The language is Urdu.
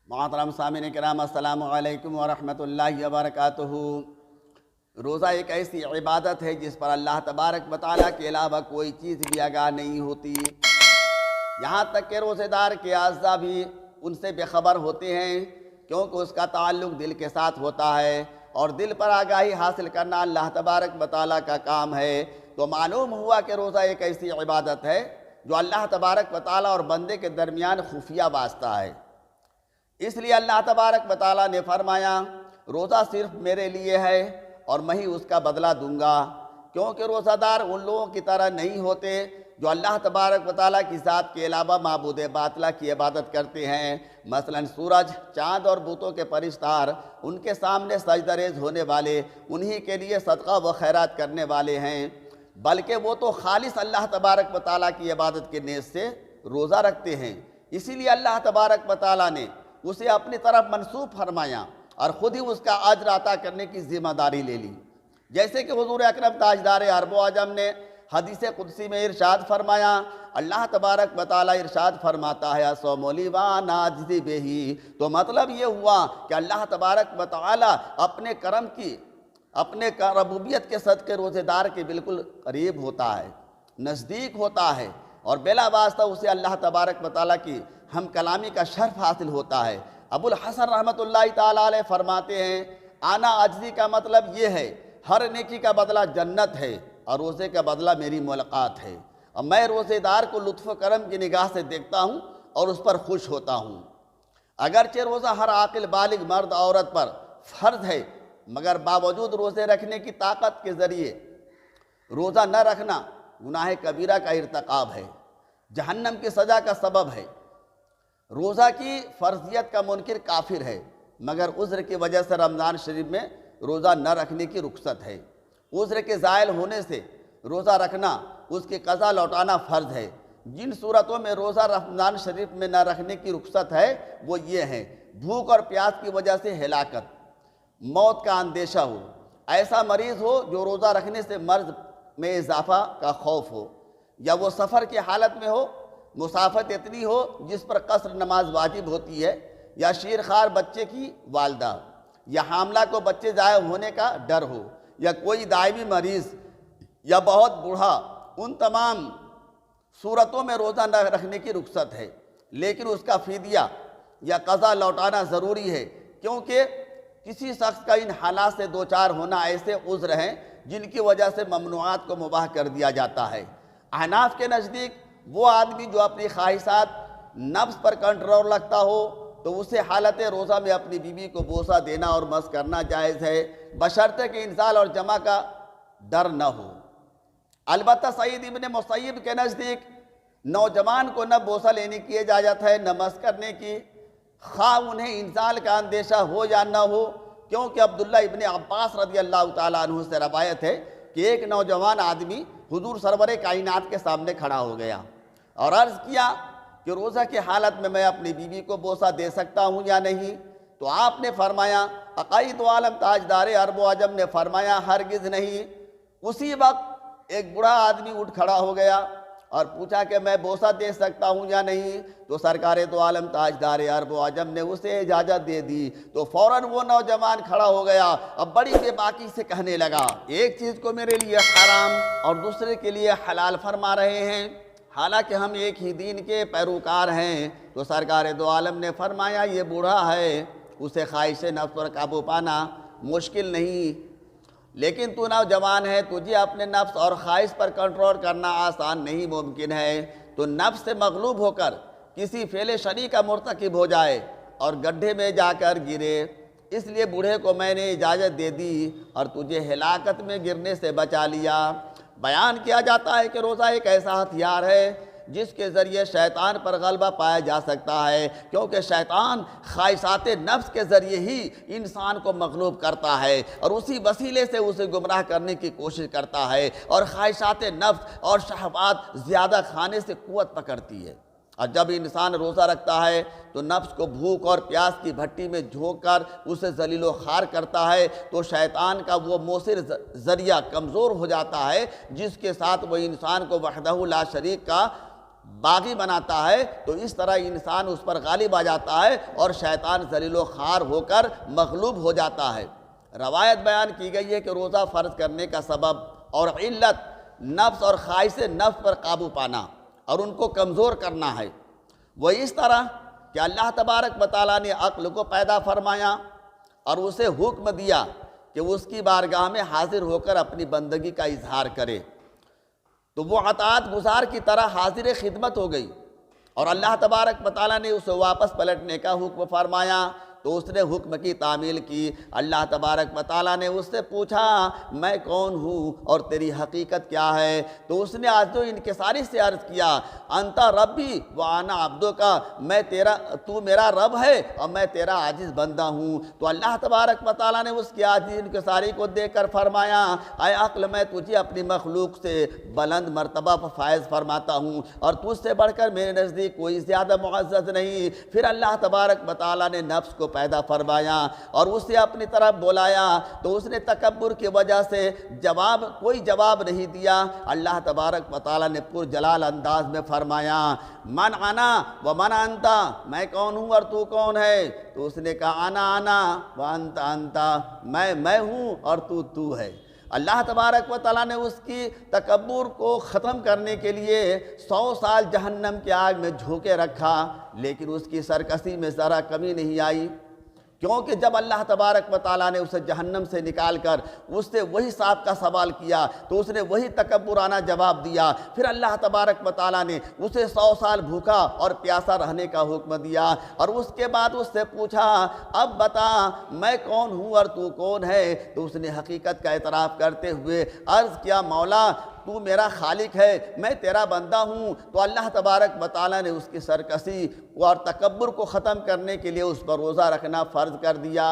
محترم سامعین کرام، السلام علیکم ورحمۃ اللہ وبرکاتہ۔ روزہ ایک ایسی عبادت ہے جس پر اللہ تبارک و تعالیٰ کے علاوہ کوئی چیز بھی آگاہ نہیں ہوتی، یہاں تک کہ روزہ دار کے اعضاء بھی ان سے بے خبر ہوتے ہیں، کیونکہ اس کا تعلق دل کے ساتھ ہوتا ہے، اور دل پر آگاہی حاصل کرنا اللہ تبارک و تعالیٰ کا کام ہے۔ تو معلوم ہوا کہ روزہ ایک ایسی عبادت ہے جو اللہ تبارک و تعالیٰ اور بندے کے درمیان خفیہ واسطہ ہے۔ اس لیے اللہ تبارک و تعالیٰ نے فرمایا روزہ صرف میرے لیے ہے اور میں ہی اس کا بدلہ دوں گا، کیونکہ روزہ دار ان لوگوں کی طرح نہیں ہوتے جو اللہ تبارک و تعالیٰ کی ذات کے علاوہ معبود باطلہ کی عبادت کرتے ہیں۔ مثلا سورج، چاند اور بتوں کے پرستار ان کے سامنے سجدہ ریز ہونے والے انہی کے لیے صدقہ و خیرات کرنے والے ہیں، بلکہ وہ تو خالص اللہ تبارک و تعالیٰ کی عبادت کے نیت سے روزہ رکھتے ہیں۔ اسی لیے اللہ تبارک و تعالیٰ نے اسے اپنی طرف منسوب فرمایا اور خود ہی اس کا اجر عطا کرنے کی ذمہ داری لے لی، جیسے کہ حضور اکرم تاجدار عرب و عجم نے حدیث قدسی میں ارشاد فرمایا۔ اللہ تبارک و تعالیٰ ارشاد فرماتا ہے اصوم لی وانا اجزی بہ، تو مطلب یہ ہوا کہ اللہ تبارک و تعالیٰ اپنے کرم کی، اپنے ربوبیت کے صدقے روزے دار کے بالکل قریب ہوتا ہے، نزدیک ہوتا ہے، اور بلا واسطہ اسے اللہ تبارک و تعالیٰ کی ہم کلامی کا شرف حاصل ہوتا ہے۔ ابو الحسن رحمۃ اللہ تعالیٰ علیہ فرماتے ہیں آنا عجزی کا مطلب یہ ہے ہر نیکی کا بدلہ جنت ہے اور روزے کا بدلہ میری ملاقات ہے، اور میں روزے دار کو لطف و کرم کی نگاہ سے دیکھتا ہوں اور اس پر خوش ہوتا ہوں۔ اگرچہ روزہ ہر عاقل بالغ مرد عورت پر فرض ہے، مگر باوجود روزے رکھنے کی طاقت کے ذریعے روزہ نہ رکھنا گناہ کبیرہ کا ارتکاب ہے، جہنم کی سزا کا سبب ہے۔ روزہ کی فرضیت کا منکر کافر ہے، مگر عذر کی وجہ سے رمضان شریف میں روزہ نہ رکھنے کی رخصت ہے۔ عذر کے زائل ہونے سے روزہ رکھنا، اس کی قضا لوٹانا فرض ہے۔ جن صورتوں میں روزہ رمضان شریف میں نہ رکھنے کی رخصت ہے وہ یہ ہیں: بھوک اور پیاس کی وجہ سے ہلاکت، موت کا اندیشہ ہو، ایسا مریض ہو جو روزہ رکھنے سے مرض میں اضافہ کا خوف ہو، یا وہ سفر کی حالت میں ہو، مسافت اتنی ہو جس پر قصر نماز واجب ہوتی ہے، یا شیرخوار بچے کی والدہ، یا حاملہ کو بچے ضائع ہونے کا ڈر ہو، یا کوئی دائمی مریض، یا بہت بوڑھا۔ ان تمام صورتوں میں روزہ نہ رکھنے کی رخصت ہے، لیکن اس کا فدیہ یا قضا لوٹانا ضروری ہے، کیونکہ کسی شخص کا ان حالات سے دوچار ہونا ایسے عذر ہیں جن کی وجہ سے ممنوعات کو مباح کر دیا جاتا ہے۔ احناف کے نزدیک وہ آدمی جو اپنی خواہشات نفس پر کنٹرول رکھتا ہو تو اسے حالت روزہ میں اپنی بیوی کو بوسہ دینا اور مس کرنا جائز ہے، بشرطے کہ انزال اور جمع کا ڈر نہ ہو۔ البتہ سعید ابن مسیب کے نزدیک نوجوان کو نہ بوسہ لینے کی اجازت ہے نہ مس کرنے کی، خواہ انہیں انزال کا اندیشہ ہو یا نہ ہو، کیونکہ عبداللہ ابن عباس رضی اللہ تعالیٰ عنہ سے روایت ہے کہ ایک نوجوان آدمی حضور سرور کائنات کے سامنے کھڑا ہو گیا اور عرض کیا کہ روزہ کی حالت میں اپنی بیوی کو بوسہ دے سکتا ہوں یا نہیں؟ تو آپ نے فرمایا، عقائد عالم تاجدار عرب و عجم نے فرمایا ہرگز نہیں۔ اسی وقت ایک بوڑھا آدمی اٹھ کھڑا ہو گیا اور پوچھا کہ میں بوسہ دے سکتا ہوں یا نہیں؟ تو سرکار دو عالم تاجدار عرب و عجم نے اسے اجازت دے دی۔ تو فوراً وہ نوجوان کھڑا ہو گیا، اب بڑی بے باکی سے کہنے لگا ایک چیز کو میرے لیے حرام اور دوسرے کے لیے حلال فرما رہے ہیں، حالانکہ ہم ایک ہی دین کے پیروکار ہیں۔ تو سرکار دو عالم نے فرمایا یہ بوڑھا ہے، اسے خواہش نفس پر قابو پانا مشکل نہیں، لیکن تو نوجوان ہے، تجھے اپنے نفس اور خواہش پر کنٹرول کرنا آسان نہیں ممکن ہے۔ تو نفس سے مغلوب ہو کر کسی فعل شرعی کا مرتکب ہو جائے اور گڈھے میں جا کر گرے، اس لیے بوڑھے کو میں نے اجازت دے دی اور تجھے ہلاکت میں گرنے سے بچا لیا۔ بیان کیا جاتا ہے کہ روزہ ایک ایسا ہتھیار ہے جس کے ذریعے شیطان پر غلبہ پایا جا سکتا ہے، کیونکہ شیطان خواہشات نفس کے ذریعے ہی انسان کو مغلوب کرتا ہے اور اسی وسیلے سے اسے گمراہ کرنے کی کوشش کرتا ہے، اور خواہشات نفس اور شہوات زیادہ کھانے سے قوت پکڑتی ہے۔ اور جب انسان روزہ رکھتا ہے تو نفس کو بھوک اور پیاس کی بھٹی میں جھونک کر اسے ذلیل و خوار کرتا ہے، تو شیطان کا وہ مؤثر ذریعہ کمزور ہو جاتا ہے جس کے ساتھ وہ انسان کو وحدہ لا شریک کا باغی بناتا ہے تو اس طرح انسان اس پر غالب آ جاتا ہے اور شیطان ذلیل و خوار ہو کر مغلوب ہو جاتا ہے۔ روایت بیان کی گئی ہے کہ روزہ فرض کرنے کا سبب اور علت نفس اور خواہش نفس پر قابو پانا اور ان کو کمزور کرنا ہے۔ وہ اس طرح کہ اللہ تبارک و تعالیٰ نے عقل کو پیدا فرمایا اور اسے حکم دیا کہ وہ اس کی بارگاہ میں حاضر ہو کر اپنی بندگی کا اظہار کرے، تو وہ اطاعت گزار کی طرح حاضر خدمت ہو گئی، اور اللہ تبارک و تعالیٰ نے اسے واپس پلٹنے کا حکم فرمایا تو اس نے حکم کی تعمیل کی۔ اللہ تبارک و تعالیٰ نے اس سے پوچھا میں کون ہوں اور تیری حقیقت کیا ہے؟ تو اس نے آج تو انکساری سے عرض کیا انت ربی وانا عبدک، تو میرا رب ہے اور میں تیرا عاجز بندہ ہوں۔ تو اللہ تبارک و تعالیٰ نے اس کی عاجز انکساری کو دیکھ کر فرمایا اے عقل، میں تجھے اپنی مخلوق سے بلند مرتبہ پر فائز فرماتا ہوں اور تجھ سے بڑھ کر میرے نزدیک کوئی زیادہ معزز نہیں۔ پھر اللہ تبارک و تعالیٰ نے نفس کو پیدا فرمایا اور اسے اپنی طرف بلایا تو اس نے تکبر کی وجہ سے کوئی جواب نہیں دیا۔ اللہ تبارک و تعالیٰ نے پر جلال انداز میں فرمایا من انا و من انت، میں کون ہوں اور تو کون ہے؟ تو اس نے کہا انا وانت انت، میں ہوں اور تو ہے۔ اللہ تبارک و تعالیٰ نے اس کی تکبر کو ختم کرنے کے لیے 100 سال جہنم کی آگ میں جھونکے رکھا، لیکن اس کی سرکشی میں ذرا کمی نہیں آئی، کیونکہ جب اللہ تبارک و تعالیٰ نے اسے جہنم سے نکال کر اس سے وہی صاحب کا سوال کیا تو اس نے وہی تکبرانہ جواب دیا۔ پھر اللہ تبارک و تعالیٰ نے اسے 100 سال بھوکا اور پیاسا رہنے کا حکم دیا، اور اس کے بعد اس سے پوچھا اب بتا میں کون ہوں اور تو کون ہے؟ تو اس نے حقیقت کا اعتراف کرتے ہوئے عرض کیا مولا تو میرا خالق ہے، میں تیرا بندہ ہوں۔ تو اللہ تبارک و تعالیٰ نے اس کی سرکشی اور تکبر کو ختم کرنے کے لیے اس پر روزہ رکھنا فرض کر دیا۔